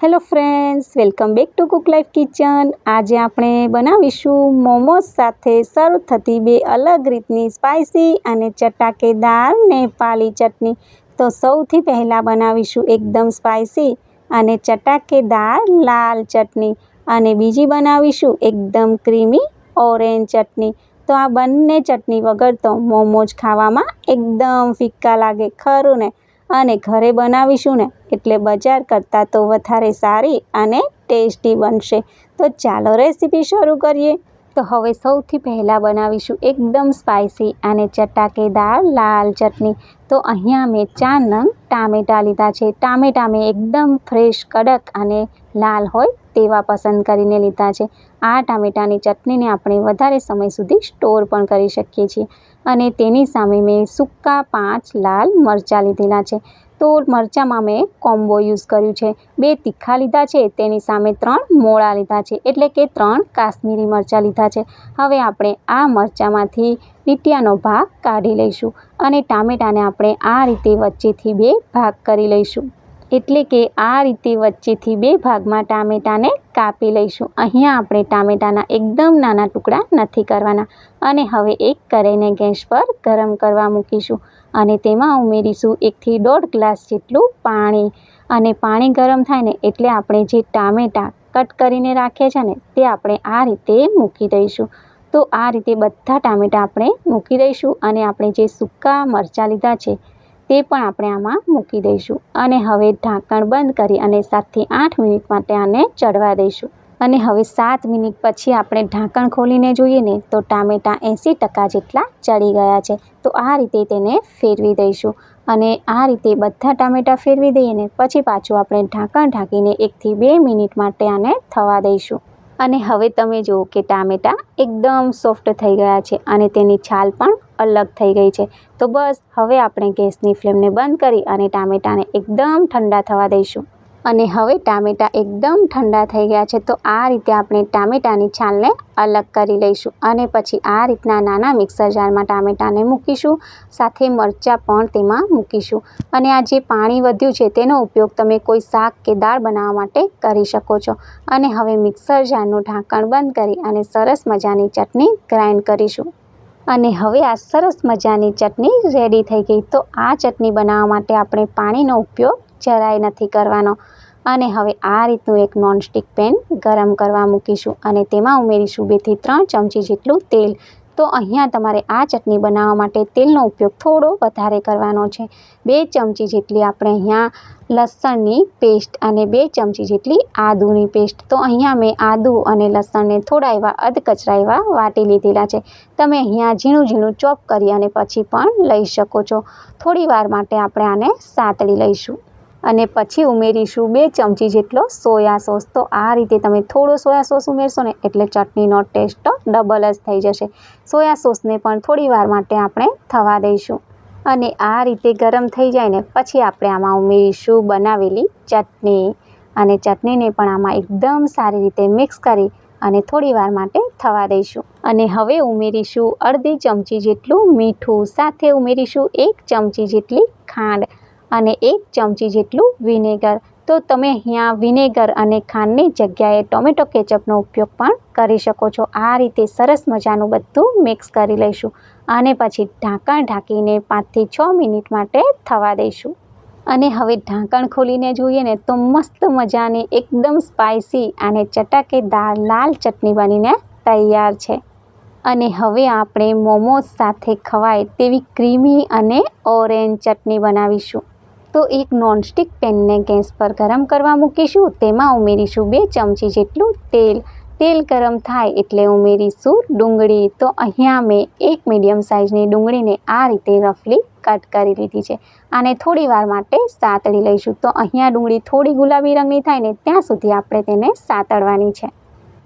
Hello friends, welcome back to cook life kitchen. આજે આપણે બનાવીશું મોમોઝ સાથે સર્વ થતી બે અલગ રીતની સ્પાઇસી અને ચટાકેદાર નેપાળી ચટણી। તો સૌથી પહેલાં બનાવીશું એકદમ સ્પાઇસી અને ચટાકેદાર લાલ ચટણી, અને બીજી બનાવીશું એકદમ ક્રીમી ઓરેન્જ ચટણી। તો આ બંને ચટણી વગર તો મોમોઝ ખાવામાં એકદમ ફિક્કા લાગે, ખરું ને? અને ઘરે બનાવીશું ને એટલે બજાર કરતાં તો વધારે સારી અને ટેસ્ટી બનશે। તો ચાલો રેસીપી શરૂ કરીએ। તો હવે સૌથી પહેલાં બનાવીશું એકદમ સ્પાઇસી અને ચટાકેદાર લાલ ચટણી। તો અહીંયા મેં 4 નંગ ટામેટાં લીધા છે। ટામેટાં મેં એકદમ ફ્રેશ, કડક અને લાલ હોય તેવા પસંદ કરીને લીધા છે। આ ટામેટાની ચટણીને આપણે વધારે સમય સુધી સ્ટોર પણ કરી શકીએ છીએ। અને તેની સામે મેં સૂકા 5 લાલ મરચાં લીધેલા છે। તો મરચાંમાં મેં કોમ્બો યુઝ કર્યું છે। 2 તીખા લીધા છે, તેની સામે 3 મોળા લીધા છે, એટલે કે 3 કાશ્મીરી મરચાં લીધા છે। હવે આપણે આ મરચાંમાંથી લીટીયાનો ભાગ કાઢી લઈશું અને ટામેટાને આપણે આ રીતે વચ્ચેથી 2 ભાગ કરી લઈશું, એટલે કે આ રીતે વચ્ચેથી 2 ભાગમાં ટામેટાને કાપી લઈશું। અહીંયા આપણે ટામેટાના એકદમ નાના ટુકડા નથી કરવાના। અને હવે એક કઢાઈને ગેસ પર ગરમ કરવા મૂકીશું અને તેમાં ઉમેરીશું 1 થી 1.5 ગ્લાસ જેટલું પાણી। અને પાણી ગરમ થાય ને એટલે આપણે જે ટામેટાં કટ કરીને રાખ્યા છે ને તે આપણે આ રીતે મૂકી દઈશું। તો આ રીતે બધા ટામેટાં આપણે મૂકી દઈશું અને આપણે જે સૂકા મરચાં લીધા છે તે પણ આપણે આમાં મૂકી દઈશું। અને હવે ઢાંકણ બંધ કરી અને 7 થી 8 મિનિટ માટે આને ચડવા દઈશું। અને હવે 7 મિનિટ પછી આપણે ઢાંકણ ખોલીને જોઈએ ને તો ટામેટાં 80% જેટલા ચડી ગયા છે। તો આ રીતે તેને ફેરવી દઈશું અને આ રીતે બધા ટામેટાં ફેરવી દઈએ ને પછી પાછું આપણે ઢાંકણ ઢાંકીને 1 થી 2 મિનિટ માટે આને થવા દઈશું। અને હવે તમે જુઓ કે ટામેટાં એકદમ સોફ્ટ થઈ ગયા છે અને તેની છાલ પણ અલગ થઈ ગઈ છે। તો બસ હવે આપણે ગેસની ફ્લેમને બંધ કરી અને ટામેટાને એકદમ ઠંડા થવા દઈશું। અને હવે ટામેટાં એકદમ ઠંડા થઈ ગયા છે। તો આ રીતે આપણે ટામેટાની છાલને અલગ કરી લઈશું અને પછી આ રીતના નાના મિક્સર જારમાં ટામેટાને મૂકીશું, સાથે મરચાં પણ તેમાં મૂકીશું। અને આ જે પાણી વધ્યું છે તેનો ઉપયોગ તમે કોઈ શાક કે દાળ બનાવવા માટે કરી શકો છો। અને હવે મિક્સર જારનું ઢાંકણ બંધ કરી અને સરસ મજાની ચટણી ગ્રાઇન્ડ કરીશું। અને હવે આ સરસ મજાની ચટણી રેડી થઈ ગઈ। તો આ ચટણી બનાવવા માટે આપણે પાણીનો ઉપયોગ જરાય નથી કરવાનો। અને હવે આ રીતનું એક નોનસ્ટિક પેન ગરમ કરવા મૂકીશું અને તેમાં ઉમેરીશું 2 થી 3 ચમચી જેટલું તેલ। તો અહીંયા તમારે આ ચટણી બનાવવા માટે તેલનો ઉપયોગ થોડો વધારે કરવાનો છે। 2 ચમચી જેટલી આપણે અહીંયા લસણની પેસ્ટ અને 2 ચમચી જેટલી આદુની પેસ્ટ। તો અહીંયા મેં આદુ અને લસણને થોડા એવા અધકચરા એવા વાટી લીધેલા છે। તમે અહીંયા ઝીણું ઝીણું ચોપ કરી અને પછી પણ લઈ શકો છો। થોડી વાર માટે આપણે આને સાતળી લઈશું અને પછી ઉમેરીશું 2 ચમચી જેટલો સોયા સોસ। તો આ રીતે તમે થોડો સોયા સોસ ઉમેરશો ને એટલે ચટણીનો ટેસ્ટ તો ડબલ જ થઈ જશે। સોયા સોસને પણ થોડી વાર માટે આપણે થવા દઈશું અને આ રીતે ગરમ થઈ જાય ને પછી આપણે આમાં ઉમેરીશું બનાવેલી ચટણી અને ચટણીને પણ આમાં એકદમ સારી રીતે મિક્સ કરી અને થોડી વાર માટે થવા દઈશું। અને હવે ઉમેરીશું અડધી ચમચી જેટલું મીઠું, સાથે ઉમેરીશું 1 ચમચી જેટલી ખાંડ અને 1 ચમચી જેટલું વિનેગર। તો તમે અહીંયા વિનેગર અને ખાંડની જગ્યાએ ટોમેટો કેચઅપનો ઉપયોગ પણ કરી શકો છો। આ રીતે સરસ મજાનું બધું મિક્સ કરી લઈશું અને પછી ઢાંકણ ઢાંકીને 5 થી 6 મિનિટ માટે થવા દઈશું। અને હવે ઢાંકણ ખોલીને જોઈએ ને તો મસ્ત મજાની એકદમ સ્પાઇસી અને ચટાકેદાર લાલ ચટણી બનીને તૈયાર છે। અને હવે આપણે મોમોઝ સાથે ખવાય તેવી ક્રીમી અને ઓરેન્જ ચટણી બનાવીશું। તો એક નોનસ્ટિક પેનને ગેસ પર ગરમ કરવા મૂકીશું, તેમાં ઉમેરીશું 2 ચમચી જેટલું તેલ। તેલ ગરમ થાય એટલે ઉમેરીશું ડુંગળી। તો અહીંયા મેં 1 મીડિયમ સાઇઝની ડુંગળીને આ રીતે રફલી કટ કરી લીધી છે। આને થોડી વાર માટે સાતળી લઈશું। તો અહીંયા ડુંગળી થોડી ગુલાબી રંગની થાય ને ત્યાં સુધી આપણે તેને સાતળવાની છે।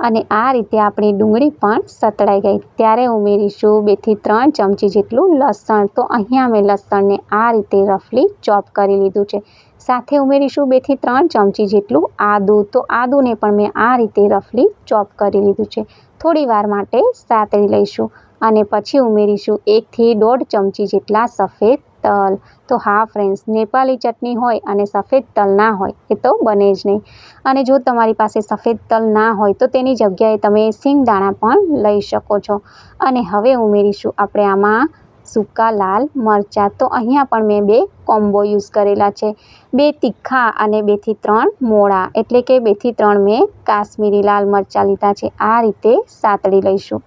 અને આ રીતે આપણી ડુંગળી પણ સતળાઈ ગઈ ત્યારે ઉમેરીશું 2 થી 3 ચમચી જેટલું લસણ। તો અહીંયા મેં લસણને આ રીતે રફલી ચોપ કરી લીધું છે। સાથે ઉમેરીશું 2 થી 3 ચમચી જેટલું આદું। તો આદુને પણ મેં આ રીતે રફલી ચોપ કરી લીધું છે। થોડી વાર માટે સાતળી લઈશું અને પછી ઉમેરીશું 1 થી 1.5 ચમચી જેટલા સફેદ તલ. તો હા ફ્રેન્ડ્સ, નેપાળી ચટણી હોય અને સફેદ તલ ના હોય એ તો બને જ નહીં. અને જો તમારી પાસે સફેદ તલ ના હોય તો તેની જગ્યાએ તમે સિંગદાણા પણ લઈ શકો છો. અને હવે ઉમેરીશું આપણે આમાં સૂકા લાલ મરચાં. તો અહીંયા પણ મેં 2 કોમ્બો યુઝ કરેલા છે. 2 તીખા અને 2 થી 3 મોળા, એટલે કે 2 થી 3 મેં કાશ્મીરી લાલ મરચાં લીધા છે. આ રીતે સાતળી લઈશું.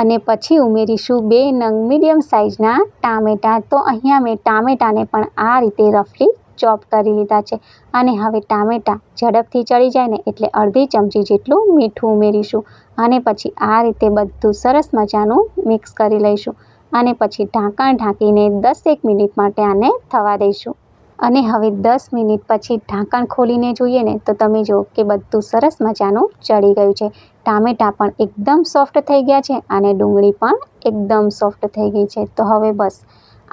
અને પછી ઉમેરીશું 2 નંગ મીડિયમ સાઇઝના ટામેટાં. તો અહીંયા મેં ટામેટાને પણ આ રીતે રફલી ચોપ કરી લીધા છે. અને હવે ટામેટાં ઝડપથી ચડી જાય ને એટલે અડધી ચમચી જેટલું મીઠું ઉમેરીશું. અને પછી આ રીતે બધું સરસ મજાનું મિક્સ કરી લઈશું. અને પછી ઢાંકણ ઢાંકીને 10-1 મિનિટ માટે આને થવા દઈશું. અને હવે 10 મિનિટ પછી ઢાંકણ ખોલીને જોઈએ ને તો તમે જુઓ કે બધું સરસ મજાનું ચડી ગયું છે. ટામેટાં પણ એકદમ સોફ્ટ થઈ ગયા છે અને ડુંગળી પણ એકદમ સોફ્ટ થઈ ગઈ છે. તો હવે બસ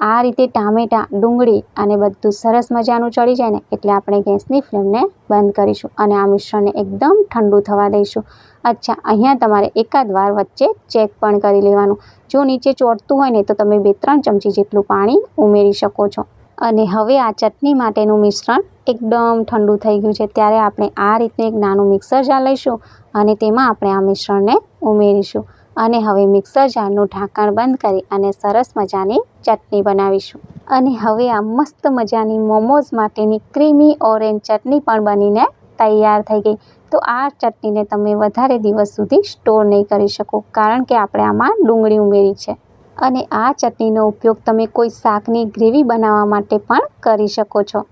આ રીતે ટામેટાં, ડુંગળી અને બધું સરસ મજાનું ચડી જાય ને એટલે આપણે ગેસની ફ્લેમને બંધ કરીશું અને આ મિશ્રણને એકદમ ઠંડુ થવા દઈશું. અચ્છા, અહીંયા તમારે એકાદ વાર વચ્ચે ચેક પણ કરી લેવાનું. જો નીચે ચોંટતું હોય ને તો તમે 2-3 ચમચી જેટલું પાણી ઉમેરી શકો છો. અને હવે આ ચટણી માટેનું મિશ્રણ એકદમ ઠંડુ થઈ ગયું છે ત્યારે આપણે આ રીતનું એક નાનું મિક્સર જાર લઈશું અને તેમાં આપણે આ મિશ્રણને ઉમેરીશું. અને હવે મિક્સર જારનું ઢાંકણ બંધ કરી અને સરસ મજાની ચટણી બનાવીશું. અને હવે આ મસ્ત મજાની મોમોઝ માટેની ક્રીમી ઓરેન્જ ચટણી પણ બનીને તૈયાર થઈ ગઈ. તો આ ચટણીને તમે વધારે દિવસ સુધી સ્ટોર નહીં કરી શકો કારણ કે આપણે આમાં ડુંગળી ઉમેરી છે. અને આ ચટણીનો ઉપયોગ તમે કોઈ શાકની ગ્રેવી બનાવવા માટે પણ કરી શકો છો.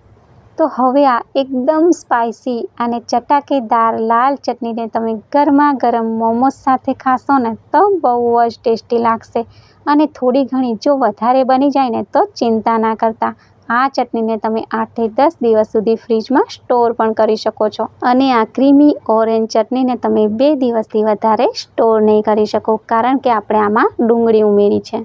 તો હવે આ એકદમ સ્પાઇસી અને ચટાકેદાર લાલ ચટણીને તમે ગરમા ગરમ મોમોઝ સાથે ખાશો ને તો બહુ જ ટેસ્ટી લાગશે. અને થોડી ઘણી જો વધારે બની જાય ને તો ચિંતા ના કરતા, આ ચટણીને તમે 8 થી 10 દિવસ સુધી ફ્રીજમાં સ્ટોર પણ કરી શકો છો. અને આ ક્રીમી ઓરેન્જ ચટણીને તમે 2 દિવસથી વધારે સ્ટોર નહીં કરી શકો કારણ કે આપણે આમાં ડુંગળી ઉમેરી છે.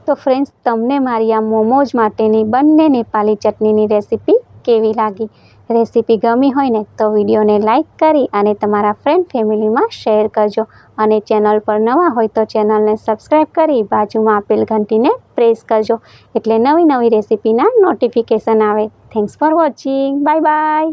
તો ફ્રેન્ડ્સ, તમને મારી આ મોમોઝ માટેની બંને નેપાળી ચટણીની રેસીપી કેવી લાગી? રેસીપી ગમી હોય ને તો વિડીયોને લાઇક કરી અને તમારા ફ્રેન્ડ ફેમિલીમાં શેર કરજો. અને ચેનલ પર નવા હોય તો ચેનલને સબસ્ક્રાઈબ કરી બાજુમાં આપેલ ઘંટીને પ્રેસ કરજો એટલે નવી નવી રેસીપીના નોટિફિકેશન આવે. Thanks for watching. Bye bye.